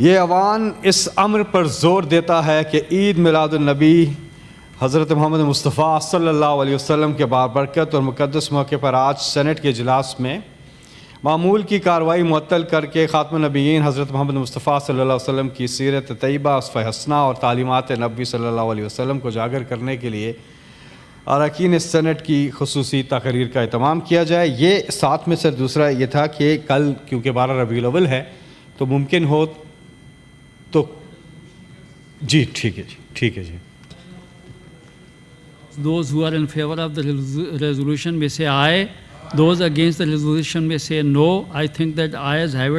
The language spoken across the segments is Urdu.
یہ ایوان اس امر پر زور دیتا ہے کہ عید میلاد النبی حضرت محمد مصطفیٰ صلی اللہ علیہ وسلم کے بابرکت اور مقدس موقع پر آج سینٹ کے اجلاس میں معمول کی کارروائی معطل کر کے خاتم النبیین حضرت محمد مصطفیٰ صلی اللہ علیہ وسلم کی سیرت طیبہ، اسوہ حسنہ اور تعلیمات نبوی صلی اللہ علیہ وسلم کو اجاگر کرنے کے لیے اراکین سینٹ کی خصوصی تقریر کا اہتمام کیا جائے۔ یہ ساتھ میں سے دوسرا یہ تھا کہ کل کیونکہ 12 ربیع الاول ہے تو ممکن ہو تو جی ٹھیک ہے جی۔ Those who are in favor of the resolution may say aye. Those against the resolution may say no. I think that ayes have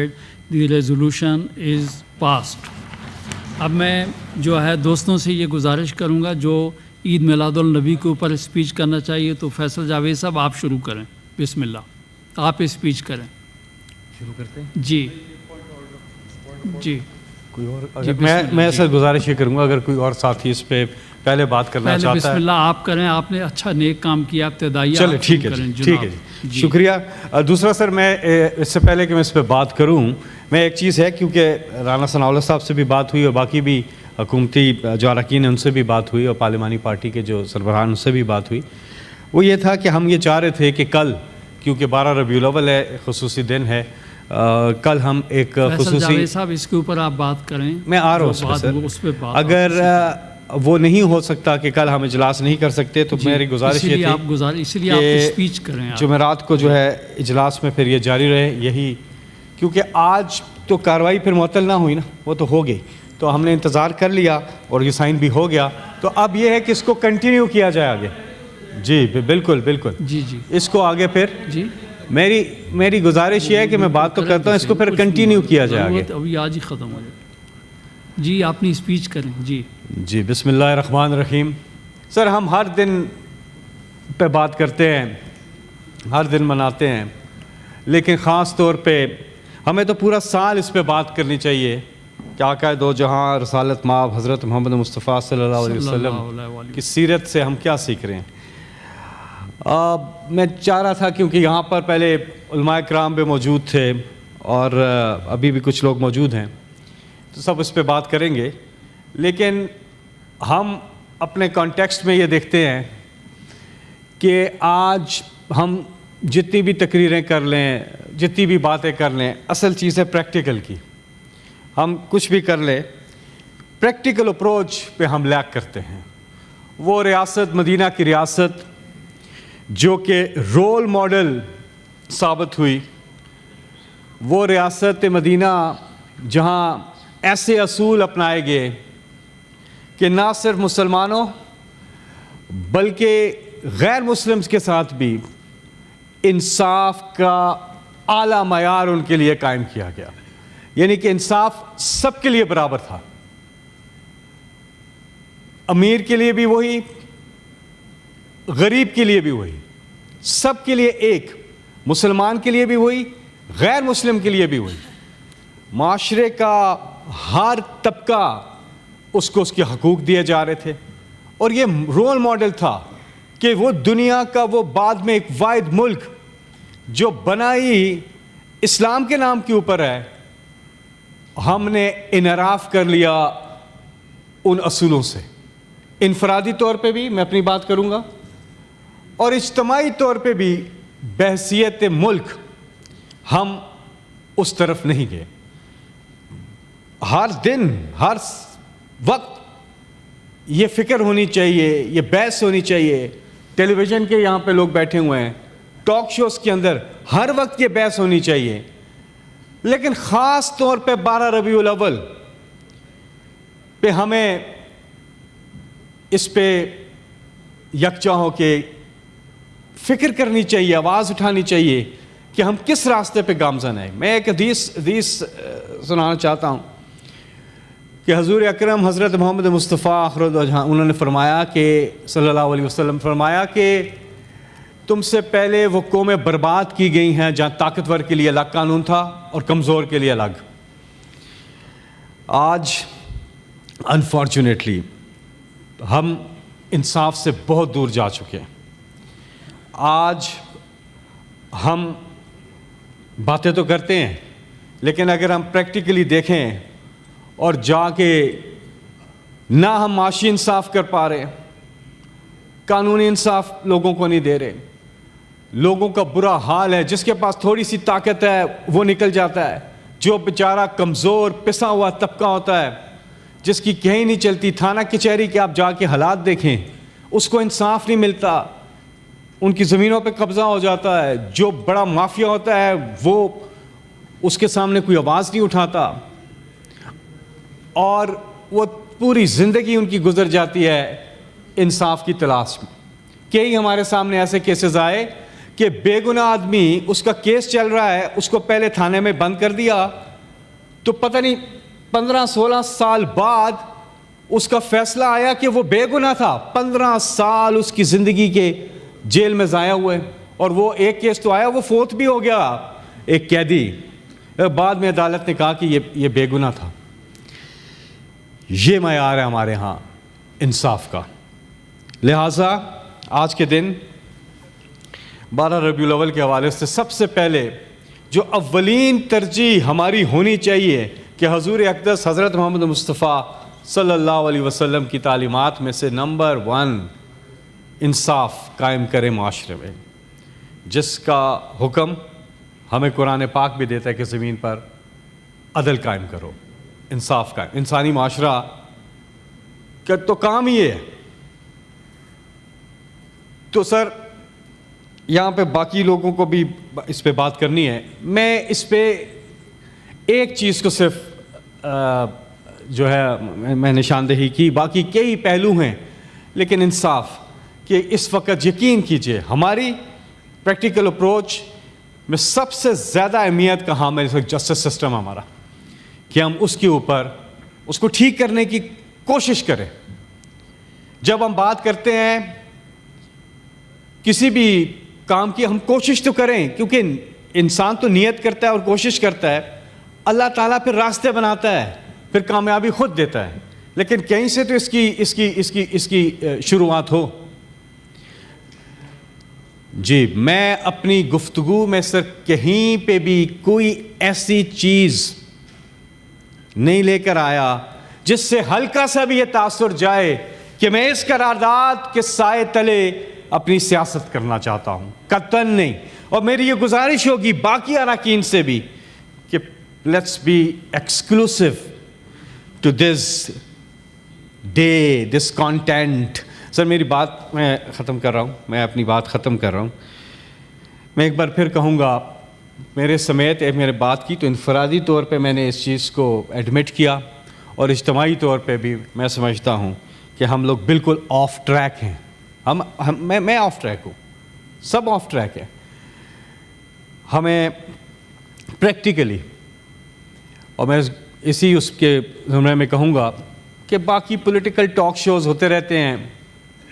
it. The resolution is passed. اب میں جو ہے دوستوں سے یہ گزارش کروں گا جو عید میلاد النبی کے اوپر اسپیچ کرنا چاہیے تو فیصل جاوید صاحب آپ شروع کریں۔ بسم اللہ، آپ اسپیچ کریں۔ شروع کرتے ہیں جی کوئی اور میں سر گزارش یہ کروں گا اگر کوئی اور ساتھی اس پہ پہلے بات کرنا چاہتا ہے۔ بسم اللہ آپ کریں، آپ نے اچھا نیک کام کیا ابتدائی۔ چلے ٹھیک ہے جی، شکریہ۔ دوسرا سر میں اس سے پہلے کہ میں اس پہ بات کروں، میں ایک چیز ہے کیونکہ رانا ثناء اللہ صاحب سے بھی بات ہوئی اور باقی بھی حکومتی جو اراکین ہیں ان سے بھی بات ہوئی اور پارلیمانی پارٹی کے جو سربراہان ان سے بھی بات ہوئی، وہ یہ تھا کہ ہم یہ چاہ رہے تھے کہ کل کیونکہ 12 ربیع الاول ہے، خصوصی دن ہے، کل ہم ایک خصوصی صاحب اس کے اوپر آپ بات کریں۔ میں آ رہا ہوں اس پہ اگر وہ نہیں ہو سکتا کہ کل ہم اجلاس نہیں کر سکتے تو میری گزارش یہ تھی کہ جمعرات کو جو ہے اجلاس میں پھر یہ جاری رہے، یہی کیونکہ آج تو کارروائی پھر معطل نہ ہوئی نا، وہ تو ہو گئی، تو ہم نے انتظار کر لیا اور یہ سائن بھی ہو گیا، تو اب یہ ہے کہ اس کو کنٹینیو کیا جائے آگے۔ جی بالکل جی اس کو آگے پھر جی میری گزارش یہ ہے کہ میں بات تو کرتا ہوں، اس کو پھر کنٹینیو کیا جائے آگے۔ ابھی آج ہی ختم ہو جائے۔ جی آپ نے اسپیچ کریں۔ جی بسم اللہ الرحمن الرحیم۔ سر ہم ہر دن پہ بات کرتے ہیں، ہر دن مناتے ہیں، لیکن خاص طور پہ ہمیں تو پورا سال اس پہ بات کرنی چاہیے کہ آقا دو جہاں رسالت مآب حضرت محمد مصطفیٰ صلی اللہ علیہ وسلم کی سیرت سے ہم کیا سیکھ رہے ہیں۔ میں چاہ رہا تھا کیونکہ یہاں پر پہلے علماء کرام بھی موجود تھے اور ابھی بھی کچھ لوگ موجود ہیں تو سب اس پہ بات کریں گے، لیکن ہم اپنے کانٹیکسٹ میں یہ دیکھتے ہیں کہ آج ہم جتنی بھی تقریریں کر لیں، جتنی بھی باتیں کر لیں، اصل چیز ہے پریکٹیکل کی۔ ہم کچھ بھی کر لیں، پریکٹیکل اپروچ پہ ہم لیک کرتے ہیں۔ وہ ریاست مدینہ کی ریاست جو کہ رول ماڈل ثابت ہوئی، وہ ریاست مدینہ جہاں ایسے اصول اپنائے گئے کہ نہ صرف مسلمانوں بلکہ غیر مسلمز کے ساتھ بھی انصاف کا اعلیٰ معیار ان کے لیے قائم کیا گیا، یعنی کہ انصاف سب کے لیے برابر تھا، امیر کے لیے بھی وہی، غریب کے لیے بھی وہی، سب کے لیے ایک، مسلمان کے لیے بھی وہی، غیر مسلم کے لیے بھی وہی، معاشرے کا ہر طبقہ اس کو اس کے حقوق دیے جا رہے تھے، اور یہ رول ماڈل تھا کہ وہ دنیا کا وہ بعد میں ایک واحد ملک جو بنائی اسلام کے نام کے اوپر ہے، ہم نے انحراف کر لیا ان اصولوں سے، انفرادی طور پہ بھی میں اپنی بات کروں گا اور اجتماعی طور پہ بھی بحیثیت ملک ہم اس طرف نہیں گئے۔ ہر دن ہر وقت یہ فکر ہونی چاہیے، یہ بحث ہونی چاہیے، ٹیلی ویژن کے یہاں پہ لوگ بیٹھے ہوئے ہیں، ٹاک شوز کے اندر ہر وقت یہ بحث ہونی چاہیے، لیکن خاص طور پہ 12 ربیع الاول پہ ہمیں اس پہ یکجا ہو کے فکر کرنی چاہیے، آواز اٹھانی چاہیے کہ ہم کس راستے پہ گامزن ہیں۔ میں ایک حدیث سنانا چاہتا ہوں کہ حضور اکرم حضرت محمد مصطفیٰ آخر الجہاں انہوں نے فرمایا کہ صلی اللہ علیہ وسلم فرمایا کہ تم سے پہلے وہ قومیں برباد کی گئی ہیں جہاں طاقتور کے لیے الگ قانون تھا اور کمزور کے لیے الگ۔ آج انفارچونیٹلی ہم انصاف سے بہت دور جا چکے ہیں۔ آج ہم باتیں تو کرتے ہیں لیکن اگر ہم پریکٹیکلی دیکھیں اور جا کے نہ ہم معاشی انصاف کر پا رہے، قانونی انصاف لوگوں کو نہیں دے رہے، لوگوں کا برا حال ہے، جس کے پاس تھوڑی سی طاقت ہے وہ نکل جاتا ہے، جو بیچارہ کمزور پسا ہوا طبقہ ہوتا ہے جس کی کہیں نہیں چلتی، تھانہ کچہری کے آپ جا کے حالات دیکھیں، اس کو انصاف نہیں ملتا، ان کی زمینوں پہ قبضہ ہو جاتا ہے، جو بڑا مافیا ہوتا ہے وہ اس کے سامنے کوئی آواز نہیں اٹھاتا، اور وہ پوری زندگی ان کی گزر جاتی ہے انصاف کی تلاش میں۔ کئی ہمارے سامنے ایسے کیسز آئے کہ بے گناہ آدمی، اس کا کیس چل رہا ہے، اس کو پہلے تھانے میں بند کر دیا، تو پتہ نہیں 15-16 سال بعد اس کا فیصلہ آیا کہ وہ بے گناہ تھا۔ 15 سال اس کی زندگی کے جیل میں ضائع ہوئے، اور وہ ایک کیس تو آیا وہ فوت بھی ہو گیا، ایک قیدی، بعد میں عدالت نے کہا کہ یہ بے گناہ تھا۔ یہ معیار ہے ہمارے ہاں انصاف کا۔ لہٰذا آج کے دن 12 ربیع الاول کے حوالے سے سب سے پہلے جو اولین ترجیح ہماری ہونی چاہیے کہ حضور اقدس حضرت محمد مصطفیٰ صلی اللہ علیہ وسلم کی تعلیمات میں سے نمبر 1 انصاف قائم کرے معاشرے میں، جس کا حکم ہمیں قرآن پاک بھی دیتا ہے کہ زمین پر عدل قائم کرو، انصاف قائم۔ انسانی معاشرہ کا تو کام ہی ہے۔ تو سر یہاں پہ باقی لوگوں کو بھی اس پہ بات کرنی ہے، میں اس پہ ایک چیز کو صرف جو ہے میں نشاندہی کی، باقی کئی پہلو ہیں، لیکن انصاف کہ اس وقت یقین کیجئے ہماری پریکٹیکل اپروچ میں سب سے زیادہ اہمیت کا حامل اس وقت جسٹس سسٹم ہمارا، کہ ہم اس کے اوپر اس کو ٹھیک کرنے کی کوشش کریں۔ جب ہم بات کرتے ہیں کسی بھی کام کی، ہم کوشش تو کریں، کیونکہ انسان تو نیت کرتا ہے اور کوشش کرتا ہے، اللہ تعالیٰ پھر راستے بناتا ہے، پھر کامیابی خود دیتا ہے، لیکن کہیں سے تو اس کی شروعات ہو۔ جی میں اپنی گفتگو میں سر کہیں پہ بھی کوئی ایسی چیز نہیں لے کر آیا جس سے ہلکا سا بھی یہ تاثر جائے کہ میں اس قرارداد کے سائے تلے اپنی سیاست کرنا چاہتا ہوں، قطعاً نہیں۔ اور میری یہ گزارش ہوگی باقی اراکین سے بھی کہ let's be exclusive to this day, this content. Sir میری بات میں ختم کر رہا ہوں، میں اپنی بات ختم کر رہا ہوں۔ میں ایک بار پھر کہوں گا، میرے سمیت میرے بات کی تو انفرادی طور پہ میں نے اس چیز کو ایڈمٹ کیا، اور اجتماعی طور پہ بھی میں سمجھتا ہوں کہ ہم لوگ بالکل آف ٹریک ہیں۔ میں آف ٹریک ہوں، سب آف ٹریک ہے۔ ہمیں پریکٹیکلی، اور میں اسی اس کے زمرے میں کہوں گا کہ باقی پولیٹیکل ٹاک شوز ہوتے رہتے ہیں،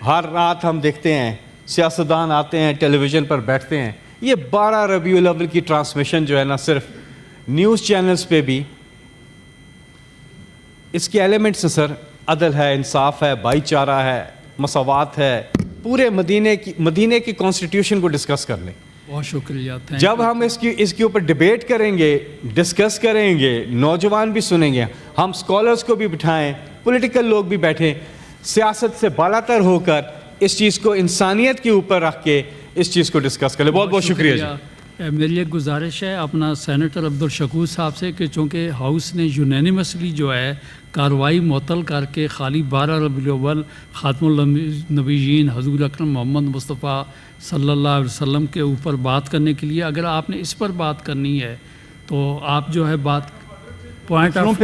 ہر رات ہم دیکھتے ہیں سیاستدان آتے ہیں ٹیلی ویژن پر بیٹھتے ہیں۔ یہ 12 ربیع الاول کی ٹرانسمیشن جو ہے نا، صرف نیوز چینلز پہ بھی اس کے ایلیمنٹس ہیں سر، عدل ہے، انصاف ہے، بھائی چارہ ہے، مساوات ہے، پورے مدینے کی کانسٹیٹیوشن کو ڈسکس کر لیں۔ بہت شکریہ۔ جب ہم اس کے اوپر ڈیبیٹ کریں گے، ڈسکس کریں گے، نوجوان بھی سنیں گے، ہم اسکالرس کو بھی بٹھائیں، پولیٹیکل لوگ بھی بیٹھیں، سیاست سے بالاتر ہو کر اس چیز کو انسانیت کے اوپر رکھ کے اس چیز کو ڈسکس کریں۔ بہت بہت شکریہ جی۔ میری ایک گزارش ہے اپنا سینیٹر عبدالشکور صاحب سے کہ چونکہ ہاؤس نے یونینیمسلی جو ہے کارروائی معطل کر کے خالی 12 ربیع الاول خاتم النبیین حضور اکرم محمد مصطفیٰ صلی اللہ علیہ وسلم کے اوپر بات کرنے کے لیے، اگر آپ نے اس پر بات کرنی ہے تو آپ جو ہے بات پوائنٹ آف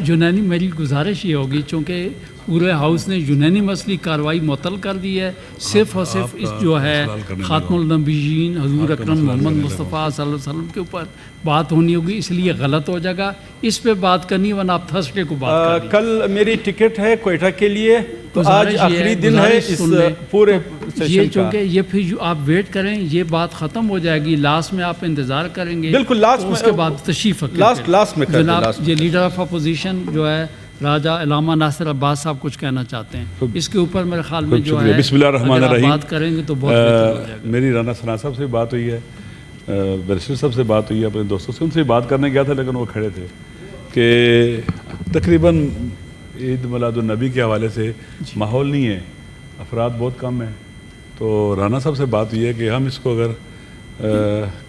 یونانی، میری گزارش یہ ہوگی چونکہ پورے ہاؤس نے یونینیمسلی کارروائی معطل کر دی ہے، صرف اور صرف اس جو ہے خاتم النبیین حضور اکرم محمد مصطفیٰ صلی اللہ علیہ وسلم کے اوپر بات ہونی ہوگی، اس لیے غلط ہو جائے گا، اس پہ بات کرنی، ورنہ آپ تھرسڈے کو بات کریں۔ کل میری ٹکٹ ہے کوئٹہ کے لیے، تو آج آخری دن ہے اس پورے یہ چونکہ یہ پھر آپ ویٹ کریں، یہ بات ختم ہو جائے گی، لاسٹ میں آپ انتظار کریں گے، بالکل لاسٹ میں، اس کے بعد تشریف لاسٹ میں جناب یہ لیڈر آف اپوزیشن جو ہے راجہ علامہ ناصر عباس صاحب کچھ کہنا چاہتے ہیں، اس کے اوپر میرے خیال میں جو ہے بسم اللہ الرحمن الرحیم، بات کریں گے تو بہت بہتر ہو جائے گا۔ میری رانا ثنا صاحب سے بات ہوئی ہے، بیرسٹر صاحب سے بات ہوئی ہے اپنے دوستوں سے، ان سے بات کرنے گیا تھا لیکن وہ کھڑے تھے کہ تقریباً عید میلاد النبی کے حوالے سے ماحول نہیں ہے، افراد بہت کم ہیں، تو رانا صاحب سے بات ہوئی ہے کہ ہم اس کو اگر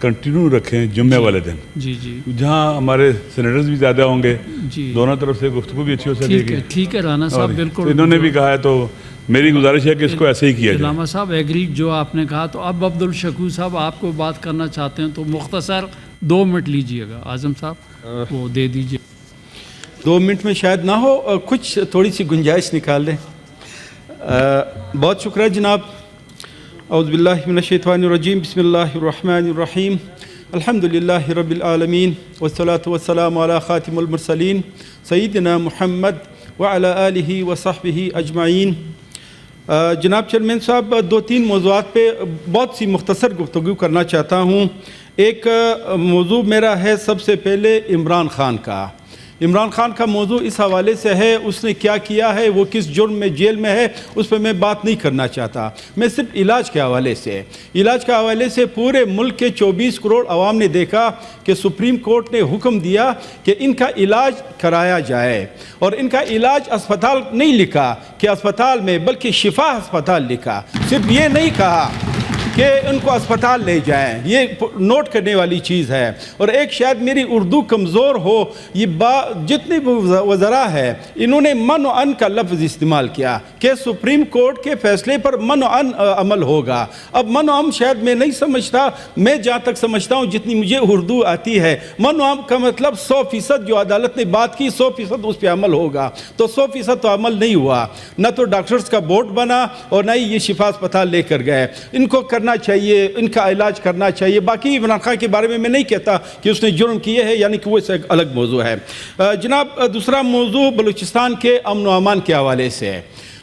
کنٹینیو رکھیں جمعے والے دن، جی جی جہاں ہمارے سینیٹرز بھی زیادہ ہوں گے، جی دونوں طرف سے گفتگو بھی اچھی ہو سکے ٹھیک گی، ہے، ٹھیک ہے رانا صاحب، اور بالکل انہوں نے بھی کہا ہے، تو میری گزارش ہے کہ اس کو ایسے ہی کیا جائے۔ علامہ صاحب ایگری جو آپ نے کہا، تو اب عبدالشکور صاحب آپ کو بات کرنا چاہتے ہیں تو مختصر 2 منٹ لیجئے گا، اعظم صاحب وہ دے دیجئے۔ 2 منٹ میں شاید نہ ہو، کچھ تھوڑی سی گنجائش نکال لیں۔ بہت شکریہ جناب۔ اعوذ باللہ من الشیطان الرجیم، بسم اللہ الرحمن الرحیم، الحمدللہ رب العالمین، والصلاة والسلام علی خاتم المرسلین سیدنا محمد وعلی آلہ وصحبہ اجمعین۔ جناب چیئرمین صاحب، 2-3 موضوعات پہ بہت سی مختصر گفتگو کرنا چاہتا ہوں۔ ایک موضوع میرا ہے سب سے پہلے عمران خان کا۔ عمران خان کا موضوع اس حوالے سے ہے، اس نے کیا کیا ہے، وہ کس جرم میں جیل میں ہے، اس پہ میں بات نہیں کرنا چاہتا۔ میں صرف علاج کے حوالے سے پورے ملک کے 24 کروڑ عوام نے دیکھا کہ سپریم کورٹ نے حکم دیا کہ ان کا علاج کرایا جائے، اور ان کا علاج اسپتال نہیں لکھا کہ اسپتال میں، بلکہ شفا اسپتال لکھا۔ صرف یہ نہیں کہا کہ ان کو اسپتال لے جائیں، یہ نوٹ کرنے والی چیز ہے۔ اور ایک شاید میری اردو کمزور ہو، یہ جتنے بھی وزراء ہیں انہوں نے من و ان کا لفظ استعمال کیا کہ سپریم کورٹ کے فیصلے پر من و ان عمل ہوگا۔ اب من و ان شاید میں نہیں سمجھتا، میں جہاں تک سمجھتا ہوں جتنی مجھے اردو آتی ہے، من و ان کا مطلب 100% جو عدالت نے بات کی 100% اس پہ عمل ہوگا، تو 100% تو عمل نہیں ہوا۔ نہ تو ڈاکٹرز کا بورڈ بنا اور نہ ہی یہ شفا اسپتال لے کر گئے۔ ان کو کرنا چاہیے، ان کا علاج کرنا چاہیے۔ باقی عمران خان کے بارے میں نہیں کہتا کہ اس نے جرم کیے ہیں، یعنی کہ وہ اس ایک الگ موضوع ہے۔ جناب دوسرا موضوع بلوچستان کے امن و امان کے حوالے سے ہے۔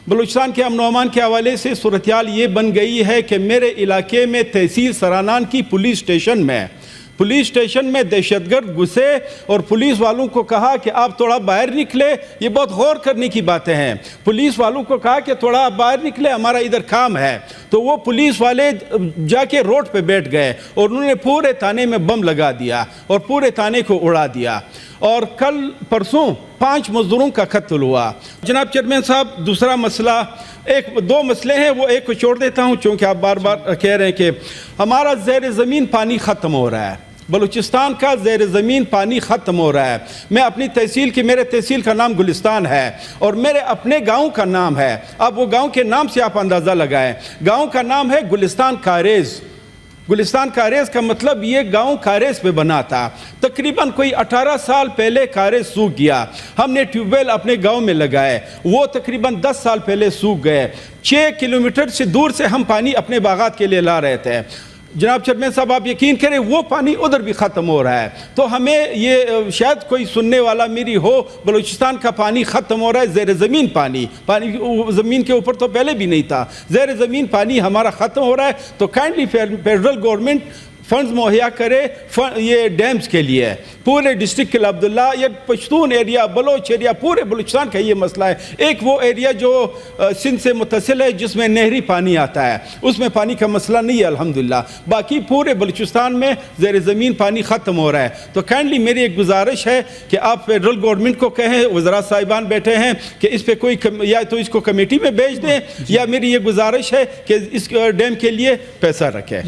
بلوچستان کے امن و امان کے حوالے سے صورتحال یہ بن گئی ہے کہ میرے علاقے میں تحصیل سرانان کی پولیس اسٹیشن میں دہشت گرد گھسے اور پولیس والوں کو کہا کہ آپ تھوڑا باہر نکلے۔ یہ بہت غور کرنے کی باتیں ہیں۔ پولیس والوں کو کہا کہ تھوڑا آپ باہر نکلے، ہمارا ادھر کام ہے۔ تو وہ پولیس والے جا کے روڈ پہ بیٹھ گئے اور انہوں نے پورے تھانے میں بم لگا دیا اور پورے تھانے کو اڑا دیا۔ اور کل پرسوں 5 مزدوروں کا قتل ہوا۔ جناب چیئرمین صاحب، دوسرا مسئلہ، 2 مسئلے ہیں، وہ ایک کو چھوڑ دیتا ہوں چونکہ آپ بار بار کہہ رہے ہیں کہ ہمارا زیر زمین پانی ختم ہو رہا ہے۔ بلوچستان کا زیر زمین پانی ختم ہو رہا ہے۔ میں اپنی تحصیل کی، میرے تحصیل کا نام گلستان ہے اور میرے اپنے گاؤں کا نام ہے، اب وہ گاؤں کے نام سے آپ اندازہ لگائیں، گاؤں کا نام ہے گلستان کاریز۔ گلستان کاریز کا مطلب یہ گاؤں کاریز پہ بنا تھا۔ تقریباً کوئی 18 سال پہلے کاریز سوکھ گیا۔ ہم نے ٹیوب ویل اپنے گاؤں میں لگائے، وہ تقریباً 10 سال پہلے سوکھ گئے۔ 6 کلومیٹر سے دور سے ہم پانی اپنے باغات کے لیے لا رہے تھے۔ جناب چیئرمین صاحب، آپ یقین کریں وہ پانی ادھر بھی ختم ہو رہا ہے۔ تو ہمیں یہ شاید کوئی سننے والا میری ہو، بلوچستان کا پانی ختم ہو رہا ہے، زیر زمین پانی زمین کے اوپر تو پہلے بھی نہیں تھا، زیر زمین پانی ہمارا ختم ہو رہا ہے۔ تو کائنڈلی فیڈرل گورنمنٹ فنڈز مہیا کرے یہ ڈیمز کے لیے۔ پورے ڈسٹرکٹ قلعہ عبداللہ، یہ پشتون ایریا، بلوچ ایریا، پورے بلوچستان کا یہ مسئلہ ہے۔ ایک وہ ایریا جو سندھ سے متصل ہے جس میں نہری پانی آتا ہے، اس میں پانی کا مسئلہ نہیں ہے الحمدللہ۔ باقی پورے بلوچستان میں زیر زمین پانی ختم ہو رہا ہے۔ تو کائنڈلی میری ایک گزارش ہے کہ آپ فیڈرل گورنمنٹ کو کہیں، وزراء صاحبان بیٹھے ہیں، کہ اس پہ کوئی یا تو اس کو کمیٹی میں بھیج دیں، یا میری یہ گزارش ہے کہ اس ڈیم کے لیے پیسہ رکھیں۔